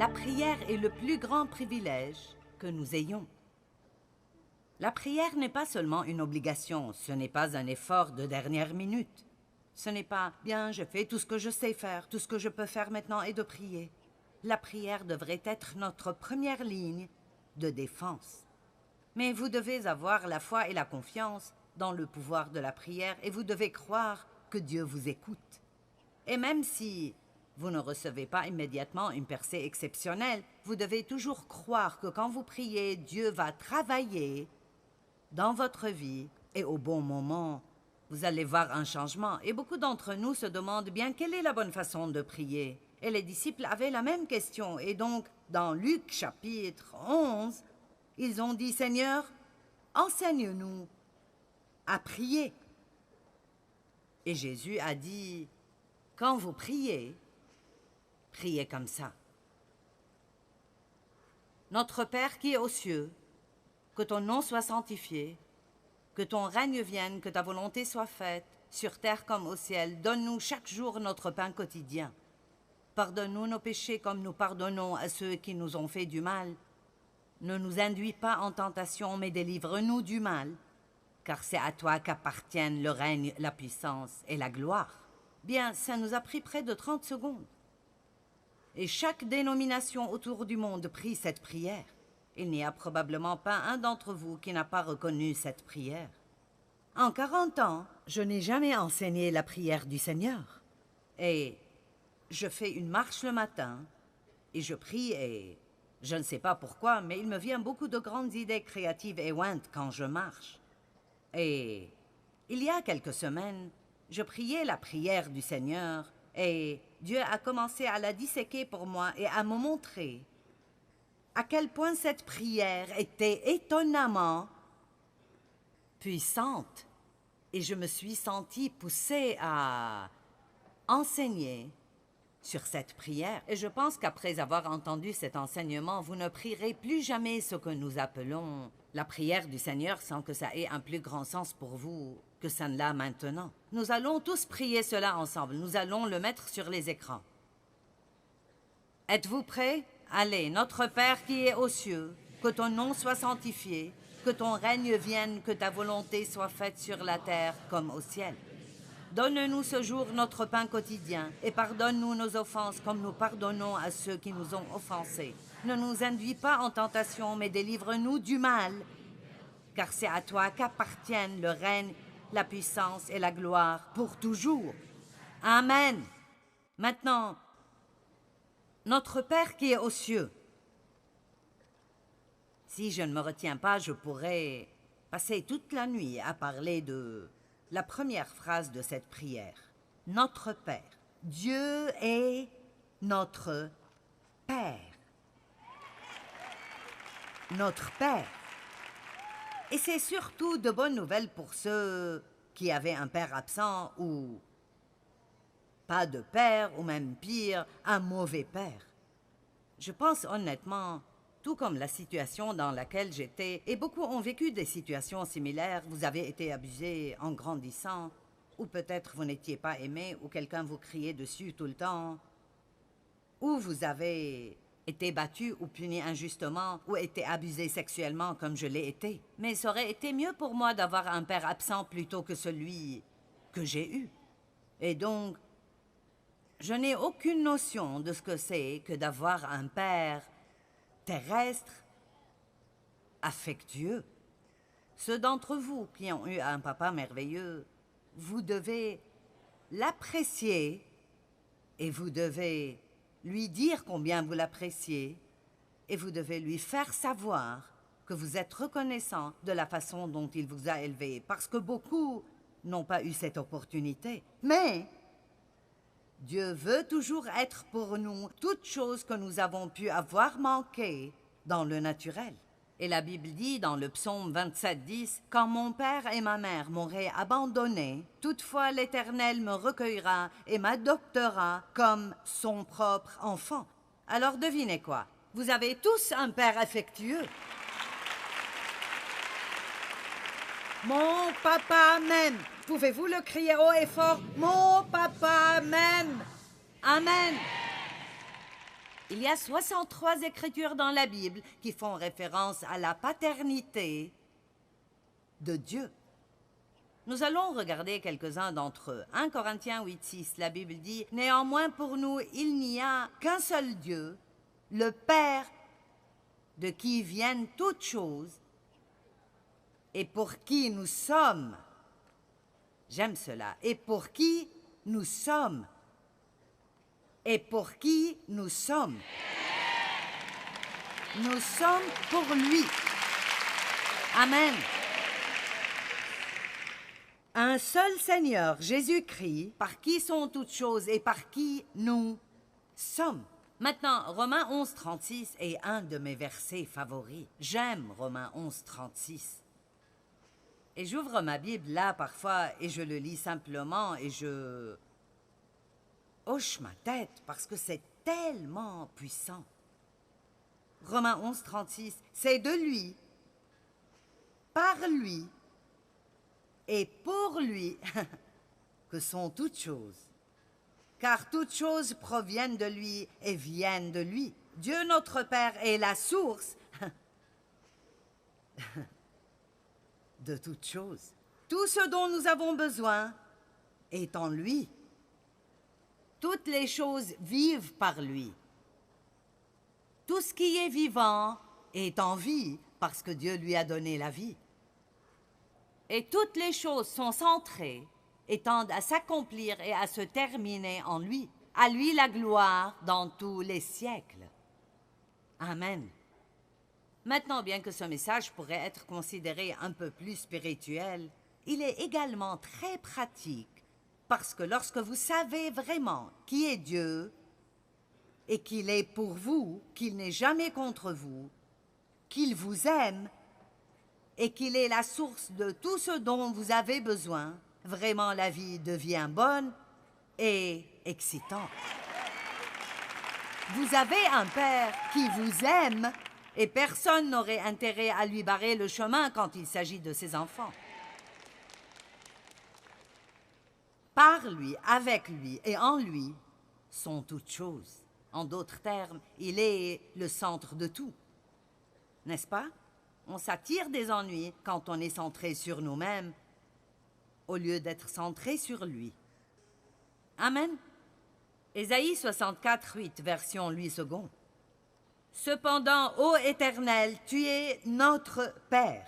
La prière est le plus grand privilège que nous ayons. La prière n'est pas seulement une obligation, ce n'est pas un effort de dernière minute. Ce n'est pas « bien, je fais tout ce que je sais faire, tout ce que je peux faire maintenant est de prier ». La prière devrait être notre première ligne de défense. Mais vous devez avoir la foi et la confiance dans le pouvoir de la prière et vous devez croire que Dieu vous écoute. Et même si vous ne recevez pas immédiatement une percée exceptionnelle, vous devez toujours croire que quand vous priez, Dieu va travailler dans votre vie et au bon moment, vous allez voir un changement. Et beaucoup d'entre nous se demandent bien quelle est la bonne façon de prier. Et les disciples avaient la même question. Et donc, dans Luc chapitre 11, ils ont dit « Seigneur, enseigne-nous à prier. » Et Jésus a dit « Quand vous priez, priez comme ça. Notre Père qui est aux cieux, que ton nom soit sanctifié, que ton règne vienne, que ta volonté soit faite, sur terre comme au ciel. Donne-nous chaque jour notre pain quotidien. Pardonne-nous nos péchés comme nous pardonnons à ceux qui nous ont fait du mal. Ne nous induis pas en tentation, mais délivre-nous du mal, car c'est à toi qu'appartiennent le règne, la puissance et la gloire. » Bien, ça nous a pris près de 30 secondes. Et chaque dénomination autour du monde prie cette prière. Il n'y a probablement pas un d'entre vous qui n'a pas reconnu cette prière. En 40 ans, je n'ai jamais enseigné la prière du Seigneur. Et je fais une marche le matin, et je prie, et je ne sais pas pourquoi, mais il me vient beaucoup de grandes idées créatives et ointes quand je marche. Et il y a quelques semaines, je priais la prière du Seigneur, et Dieu a commencé à la disséquer pour moi et à me montrer à quel point cette prière était étonnamment puissante. Et je me suis sentie poussée à enseigner sur cette prière. Et je pense qu'après avoir entendu cet enseignement, vous ne prierez plus jamais ce que nous appelons la prière du Seigneur sans que ça ait un plus grand sens pour vous que ça ne l'a maintenant. Nous allons tous prier cela ensemble. Nous allons le mettre sur les écrans. Êtes-vous prêts? Allez, notre Père qui est aux cieux, que ton nom soit sanctifié, que ton règne vienne, que ta volonté soit faite sur la terre comme au ciel. Donne-nous ce jour notre pain quotidien et pardonne-nous nos offenses comme nous pardonnons à ceux qui nous ont offensés. Ne nous induis pas en tentation, mais délivre-nous du mal, car c'est à toi qu'appartiennent le règne, la puissance et la gloire pour toujours. Amen. Maintenant, notre Père qui est aux cieux. Si je ne me retiens pas, je pourrais passer toute la nuit à parler de la première phrase de cette prière. Notre Père. Dieu est notre Père. Notre Père. Et c'est surtout de bonnes nouvelles pour ceux qui avaient un père absent ou pas de père, ou même pire, un mauvais père. Je pense honnêtement, tout comme la situation dans laquelle j'étais, et beaucoup ont vécu des situations similaires, vous avez été abusé en grandissant, ou peut-être vous n'étiez pas aimé, ou quelqu'un vous criait dessus tout le temps, ou vous avez été battu ou puni injustement, ou été abusé sexuellement comme je l'ai été. Mais ça aurait été mieux pour moi d'avoir un père absent plutôt que celui que j'ai eu. Et donc, je n'ai aucune notion de ce que c'est que d'avoir un père terrestre, affectueux. Ceux d'entre vous qui ont eu un papa merveilleux, vous devez l'apprécier et vous devez lui dire combien vous l'appréciez et vous devez lui faire savoir que vous êtes reconnaissant de la façon dont il vous a élevé, parce que beaucoup n'ont pas eu cette opportunité. Mais Dieu veut toujours être pour nous toutes choses que nous avons pu avoir manquées dans le naturel. Et la Bible dit dans le psaume 27:10, « Quand mon père et ma mère m'auraient abandonné, toutefois l'Éternel me recueillera et m'adoptera comme son propre enfant. » Alors devinez quoi? Vous avez tous un père affectueux. Mon papa m'aime. Pouvez-vous le crier haut et fort? Mon papa m'aime. Amen. Il y a 63 écritures dans la Bible qui font référence à la paternité de Dieu. Nous allons regarder quelques-uns d'entre eux. 1 Corinthiens 8:6, la Bible dit « Néanmoins pour nous, il n'y a qu'un seul Dieu, le Père, de qui viennent toutes choses, et pour qui nous sommes. » J'aime cela. « Et pour qui nous sommes. » Et pour qui nous sommes. Nous sommes pour lui. Amen. Un seul Seigneur, Jésus-Christ, par qui sont toutes choses et par qui nous sommes. Maintenant, Romains 11:36 est un de mes versets favoris. J'aime Romains 11:36. Et j'ouvre ma Bible là parfois et je le lis simplement et je hoche ma tête parce que c'est tellement puissant. Romains 11:36, c'est de lui, par lui et pour lui que sont toutes choses. Car toutes choses proviennent de lui et viennent de lui. Dieu notre Père est la source de toutes choses. Tout ce dont nous avons besoin est en lui. Toutes les choses vivent par lui. Tout ce qui est vivant est en vie parce que Dieu lui a donné la vie. Et toutes les choses sont centrées et tendent à s'accomplir et à se terminer en lui. À lui la gloire dans tous les siècles. Amen. Maintenant, bien que ce message pourrait être considéré un peu plus spirituel, il est également très pratique parce que lorsque vous savez vraiment qui est Dieu et qu'il est pour vous, qu'il n'est jamais contre vous, qu'il vous aime et qu'il est la source de tout ce dont vous avez besoin, vraiment la vie devient bonne et excitante. Vous avez un Père qui vous aime et personne n'aurait intérêt à lui barrer le chemin quand il s'agit de ses enfants. Par lui, avec lui et en lui sont toutes choses. En d'autres termes, il est le centre de tout. N'est-ce pas? On s'attire des ennuis quand on est centré sur nous-mêmes au lieu d'être centré sur lui. Amen. Ésaïe 64:8, version Louis II. Cependant, ô Éternel, tu es notre Père.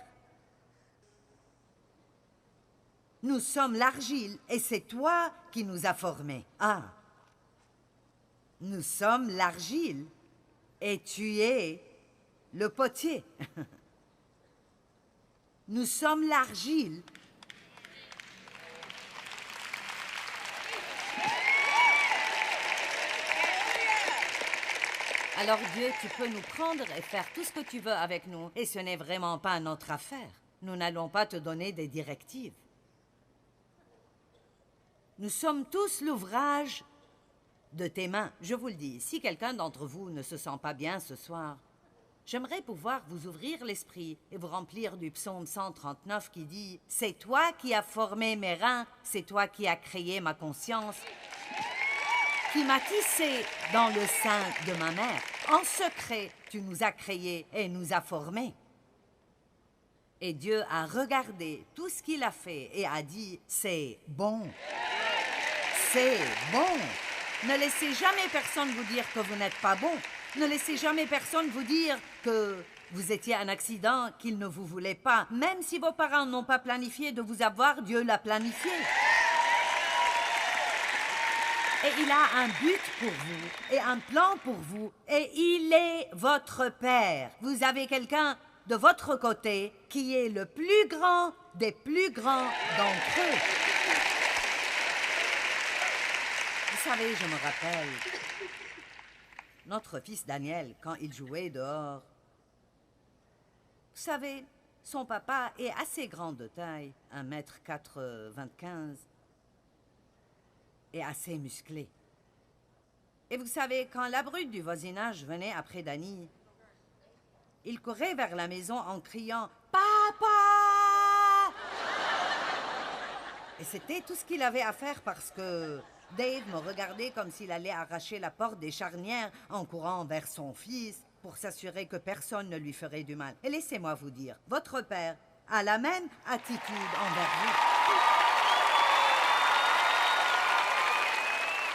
Nous sommes l'argile et c'est toi qui nous as formés. Ah! Nous sommes l'argile et tu es le potier. Nous sommes l'argile. Alors Dieu, tu peux nous prendre et faire tout ce que tu veux avec nous. Et ce n'est vraiment pas notre affaire. Nous n'allons pas te donner des directives. Nous sommes tous l'ouvrage de tes mains. Je vous le dis, si quelqu'un d'entre vous ne se sent pas bien ce soir, j'aimerais pouvoir vous ouvrir l'esprit et vous remplir du psaume 139 qui dit « C'est toi qui as formé mes reins, c'est toi qui as créé ma conscience, qui m'as tissé dans le sein de ma mère. En secret, tu nous as créés et nous as formés. » Et Dieu a regardé tout ce qu'il a fait et a dit « C'est bon. C'est bon. » Ne laissez jamais personne vous dire que vous n'êtes pas bon. Ne laissez jamais personne vous dire que vous étiez un accident, qu'il ne vous voulait pas. Même si vos parents n'ont pas planifié de vous avoir, Dieu l'a planifié. Et il a un but pour vous et un plan pour vous. Et il est votre Père. Vous avez quelqu'un de votre côté qui est le plus grand des plus grands d'entre eux. Vous savez, je me rappelle, notre fils Daniel, quand il jouait dehors, vous savez, son papa est assez grand de taille, 1,95 m, et assez musclé. Et vous savez, quand la brute du voisinage venait après Danny, il courait vers la maison en criant « Papa !» Et c'était tout ce qu'il avait à faire parce que Dave me regardait comme s'il allait arracher la porte des charnières en courant vers son fils pour s'assurer que personne ne lui ferait du mal. Et laissez-moi vous dire, votre père a la même attitude envers vous.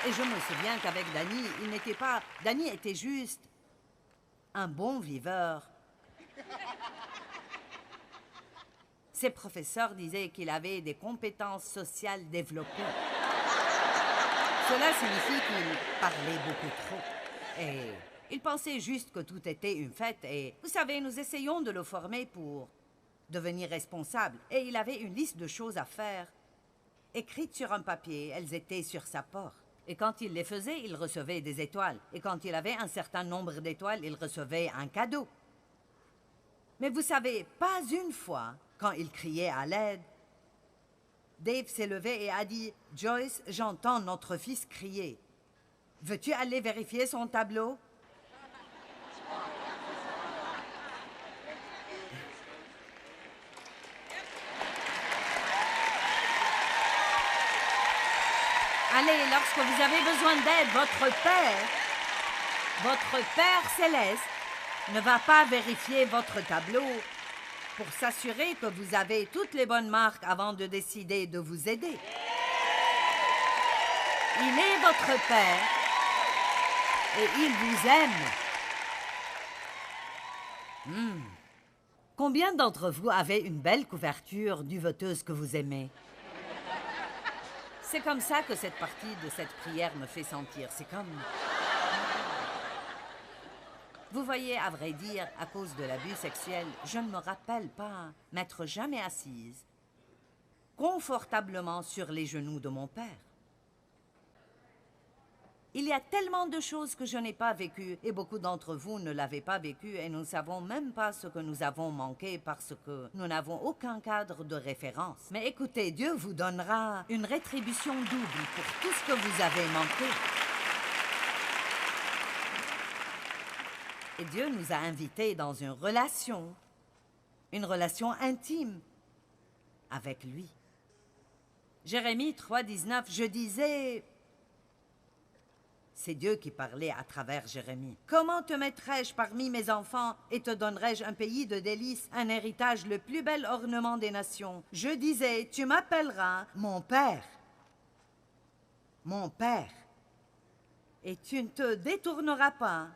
Et je me souviens qu'avec Danny, il n'était pas... Danny était juste un bon viveur. Ses professeurs disaient qu'il avait des compétences sociales développées. Cela signifie qu'il parlait beaucoup trop. Et il pensait juste que tout était une fête. Et vous savez, nous essayons de le former pour devenir responsable. Et il avait une liste de choses à faire, écrites sur un papier. Elles étaient sur sa porte. Et quand il les faisait, il recevait des étoiles. Et quand il avait un certain nombre d'étoiles, il recevait un cadeau. Mais vous savez, pas une fois, quand il criait à l'aide, Dave s'est levé et a dit « Joyce, j'entends notre fils crier. Veux-tu aller vérifier son tableau? » Allez, lorsque vous avez besoin d'aide, votre Père céleste, ne va pas vérifier votre tableau pour s'assurer que vous avez toutes les bonnes marques avant de décider de vous aider. Il est votre Père et il vous aime. Combien d'entre vous avez une belle couverture duveteuse que vous aimez? C'est comme ça que cette partie de cette prière me fait sentir. C'est comme... Vous voyez, à vrai dire, à cause de l'abus sexuel, je ne me rappelle pas m'être jamais assise confortablement sur les genoux de mon père. Il y a tellement de choses que je n'ai pas vécues et beaucoup d'entre vous ne l'avez pas vécu et nous ne savons même pas ce que nous avons manqué parce que nous n'avons aucun cadre de référence. Mais écoutez, Dieu vous donnera une rétribution double pour tout ce que vous avez manqué. Et Dieu nous a invités dans une relation intime avec lui. Jérémie 3,19, je disais... C'est Dieu qui parlait à travers Jérémie. « Comment te mettrais-je parmi mes enfants et te donnerais-je un pays de délices, un héritage, le plus bel ornement des nations? Je disais, tu m'appelleras mon Père, et tu ne te détourneras pas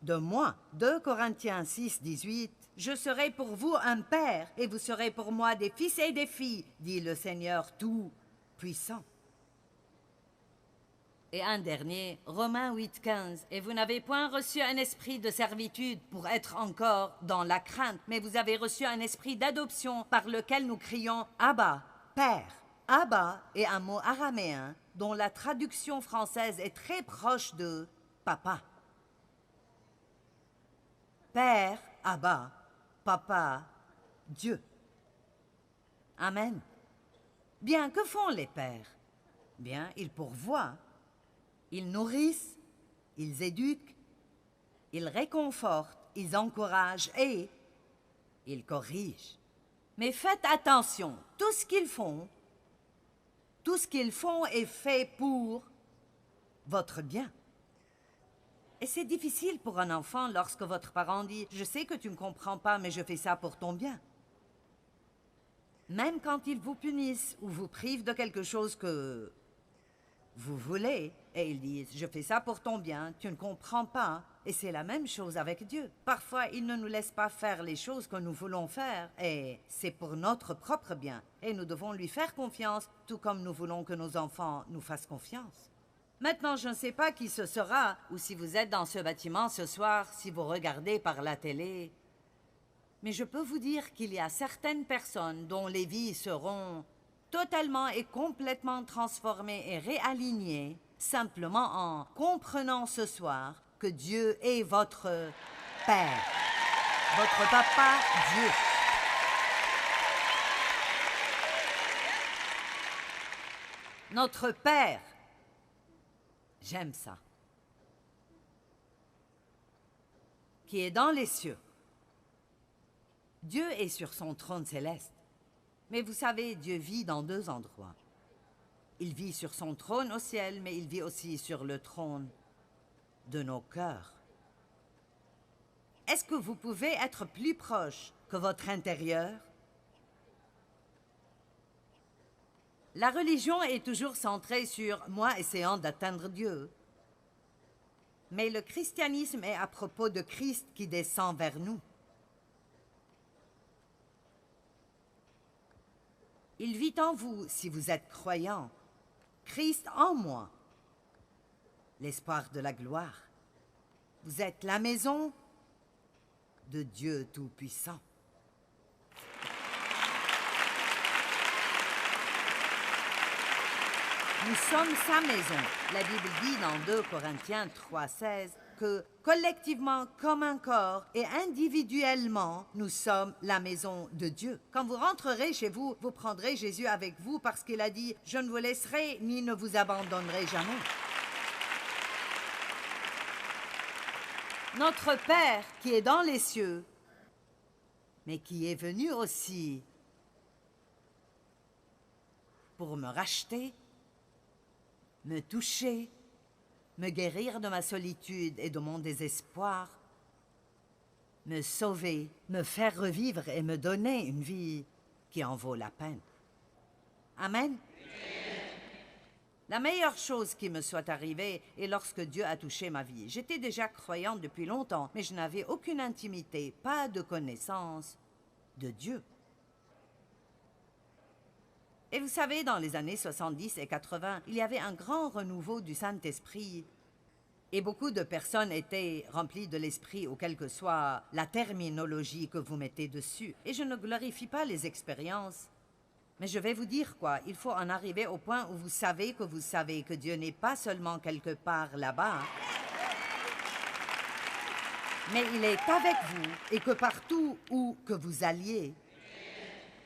de moi. » 2 Corinthiens 6, 18. « Je serai pour vous un père, et vous serez pour moi des fils et des filles, dit le Seigneur Tout-Puissant. » Et un dernier, Romains 8, 15. « Et vous n'avez point reçu un esprit de servitude pour être encore dans la crainte, mais vous avez reçu un esprit d'adoption par lequel nous crions « Abba, Père ». Abba est un mot araméen dont la traduction française est très proche de « papa ». Père, Abba, Papa, Dieu. Amen. Bien, que font les pères? Bien, ils pourvoient. Ils nourrissent, ils éduquent, ils réconfortent, ils encouragent et ils corrigent. Mais faites attention, tout ce qu'ils font est fait pour votre bien. Et c'est difficile pour un enfant lorsque votre parent dit « Je sais que tu ne comprends pas, mais je fais ça pour ton bien. » Même quand ils vous punissent ou vous privent de quelque chose que vous voulez, et ils disent « Je fais ça pour ton bien, tu ne comprends pas. » Et c'est la même chose avec Dieu. Parfois, il ne nous laisse pas faire les choses que nous voulons faire, et c'est pour notre propre bien. Et nous devons lui faire confiance, tout comme nous voulons que nos enfants nous fassent confiance. Maintenant, je ne sais pas qui ce sera, ou si vous êtes dans ce bâtiment ce soir, si vous regardez par la télé. Mais je peux vous dire qu'il y a certaines personnes dont les vies seront totalement et complètement transformées et réalignées, simplement en comprenant ce soir que Dieu est votre Père, votre Papa Dieu. Notre Père. J'aime ça. Qui est dans les cieux. Dieu est sur son trône céleste. Mais vous savez, Dieu vit dans deux endroits. Il vit sur son trône au ciel, mais il vit aussi sur le trône de nos cœurs. Est-ce que vous pouvez être plus proche que votre intérieur? La religion est toujours centrée sur moi essayant d'atteindre Dieu. Mais le christianisme est à propos de Christ qui descend vers nous. Il vit en vous si vous êtes croyant. Christ en moi, l'espoir de la gloire. Vous êtes la maison de Dieu Tout-Puissant. Nous sommes sa maison. La Bible dit dans 2 Corinthiens 3,16 que collectivement, comme un corps et individuellement, nous sommes la maison de Dieu. Quand vous rentrerez chez vous, vous prendrez Jésus avec vous parce qu'il a dit « Je ne vous laisserai ni ne vous abandonnerai jamais ». Notre Père qui est dans les cieux, mais qui est venu aussi pour me racheter, me toucher, me guérir de ma solitude et de mon désespoir, me sauver, me faire revivre et me donner une vie qui en vaut la peine. Amen. La meilleure chose qui me soit arrivée est lorsque Dieu a touché ma vie. J'étais déjà croyante depuis longtemps, mais je n'avais aucune intimité, pas de connaissance de Dieu. Et vous savez, dans les années 70 et 80, il y avait un grand renouveau du Saint-Esprit. Et beaucoup de personnes étaient remplies de l'Esprit, ou quelle que soit la terminologie que vous mettez dessus. Et je ne glorifie pas les expériences. Mais je vais vous dire quoi, il faut en arriver au point où vous savez que Dieu n'est pas seulement quelque part là-bas, mais il est avec vous et que partout où que vous alliez,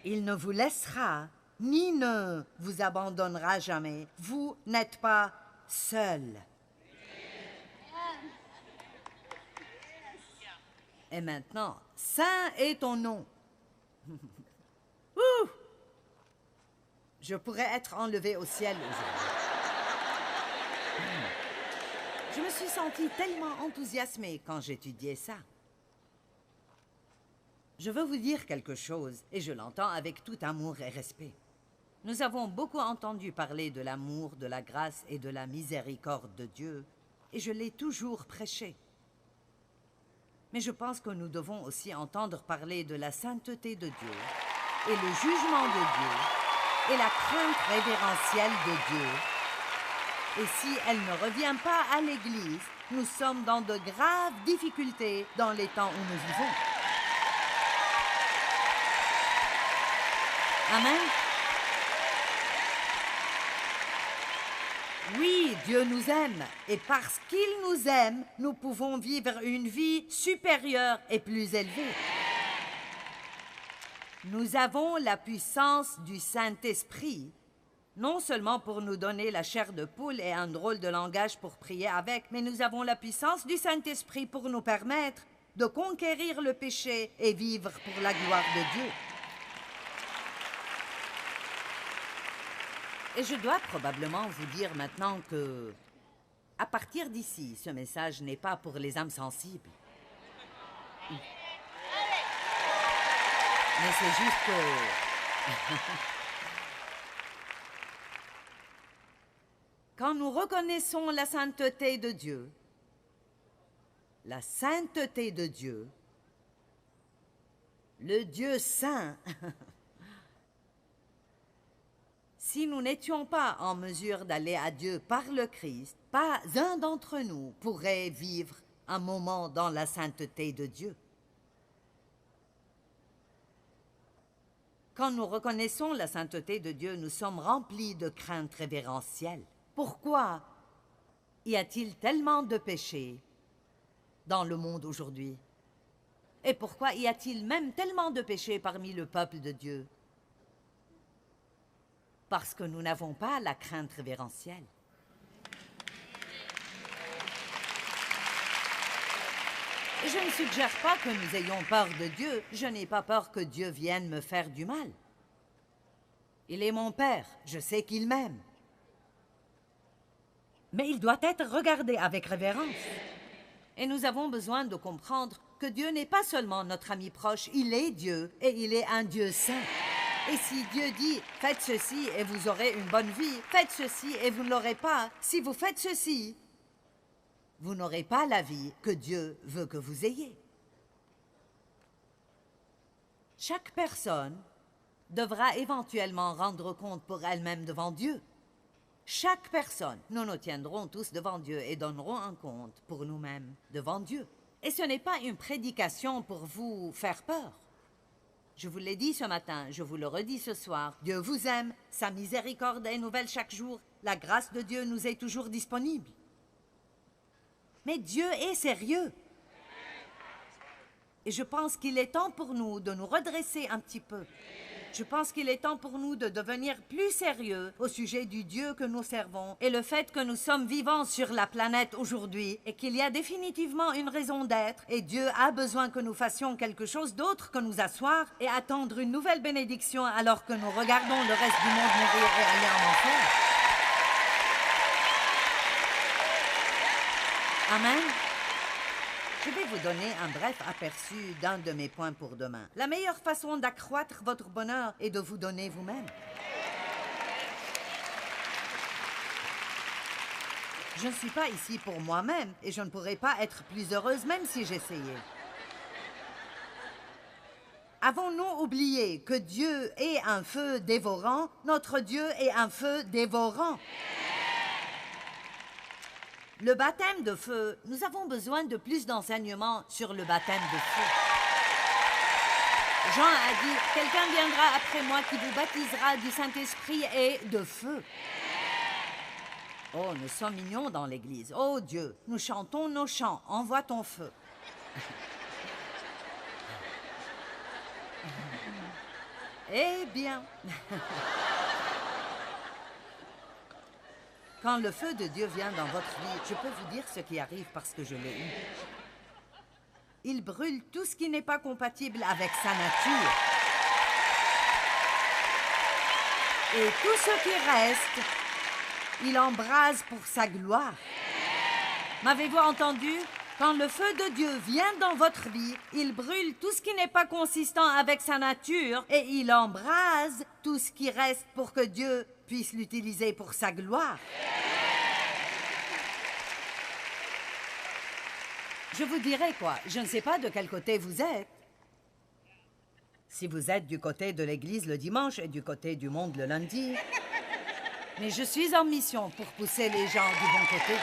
il ne vous laissera ni ne vous abandonnera jamais. Vous n'êtes pas seul. Et maintenant, saint est ton nom. Ouh! Je pourrais être enlevé au ciel aujourd'hui. Je me suis sentie tellement enthousiasmée quand j'étudiais ça. Je veux vous dire quelque chose, et je l'entends avec tout amour et respect. Nous avons beaucoup entendu parler de l'amour, de la grâce et de la miséricorde de Dieu, et je l'ai toujours prêché. Mais je pense que nous devons aussi entendre parler de la sainteté de Dieu, et le jugement de Dieu, et la crainte révérentielle de Dieu. Et si elle ne revient pas à l'Église, nous sommes dans de graves difficultés dans les temps où nous vivons. Amen. Oui, Dieu nous aime, et parce qu'il nous aime, nous pouvons vivre une vie supérieure et plus élevée. Nous avons la puissance du Saint-Esprit, non seulement pour nous donner la chair de poule et un drôle de langage pour prier avec, mais nous avons la puissance du Saint-Esprit pour nous permettre de conquérir le péché et vivre pour la gloire de Dieu. Et je dois probablement vous dire maintenant que, à partir d'ici, ce message n'est pas pour les âmes sensibles. Mais c'est juste que... Quand nous reconnaissons la sainteté de Dieu, le Dieu saint, si nous n'étions pas en mesure d'aller à Dieu par le Christ, pas un d'entre nous pourrait vivre un moment dans la sainteté de Dieu. Quand nous reconnaissons la sainteté de Dieu, nous sommes remplis de crainte révérentielle. Pourquoi y a-t-il tellement de péchés dans le monde aujourd'hui? Et pourquoi y a-t-il même tellement de péchés parmi le peuple de Dieu? Parce que nous n'avons pas la crainte révérentielle. Je ne suggère pas que nous ayons peur de Dieu. Je n'ai pas peur que Dieu vienne me faire du mal. Il est mon Père. Je sais qu'il m'aime. mais il doit être regardé avec révérence. Et nous avons besoin de comprendre que Dieu n'est pas seulement notre ami proche, il est Dieu, et il est un Dieu saint. Et si Dieu dit « Faites ceci et vous aurez une bonne vie, faites ceci et vous ne l'aurez pas, si vous faites ceci, vous n'aurez pas la vie que Dieu veut que vous ayez. » Chaque personne devra éventuellement rendre compte pour elle-même devant Dieu. Chaque personne, nous nous tiendrons tous devant Dieu et donnerons un compte pour nous-mêmes devant Dieu. Et ce n'est pas une prédication pour vous faire peur. Je vous l'ai dit ce matin, je vous le redis ce soir. Dieu vous aime, sa miséricorde est nouvelle chaque jour, la grâce de Dieu nous est toujours disponible. Mais Dieu est sérieux. Et je pense qu'il est temps pour nous de nous redresser un petit peu. Je pense qu'il est temps pour nous de devenir plus sérieux au sujet du Dieu que nous servons et le fait que nous sommes vivants sur la planète aujourd'hui et qu'il y a définitivement une raison d'être et Dieu a besoin que nous fassions quelque chose d'autre que nous asseoir et attendre une nouvelle bénédiction alors que nous regardons le reste du monde mourir et aller en enfer. Amen. Je vais vous donner un bref aperçu d'un de mes points pour demain. La meilleure façon d'accroître votre bonheur est de vous donner vous-même. Je ne suis pas ici pour moi-même et je ne pourrais pas être plus heureuse même si j'essayais. Avons-nous oublié que Dieu est un feu dévorant? Notre Dieu est un feu dévorant. Le baptême de feu, nous avons besoin de plus d'enseignements sur le baptême de feu. Jean a dit, quelqu'un viendra après moi qui vous baptisera du Saint-Esprit et de feu. Oh, nous sommes mignons dans l'église. Oh Dieu, nous chantons nos chants, envoie ton feu. Eh bien... Quand le feu de Dieu vient dans votre vie, je peux vous dire ce qui arrive parce que je l'ai eu. Il brûle tout ce qui n'est pas compatible avec sa nature. Et tout ce qui reste, il embrase pour sa gloire. M'avez-vous entendu? Quand le feu de Dieu vient dans votre vie, il brûle tout ce qui n'est pas consistant avec sa nature et il embrase tout ce qui reste pour que Dieu puisse l'utiliser pour sa gloire. Je vous dirai quoi, je ne sais pas de quel côté vous êtes. Si vous êtes du côté de l'église le dimanche et du côté du monde le lundi. Mais je suis en mission pour pousser les gens du bon côté.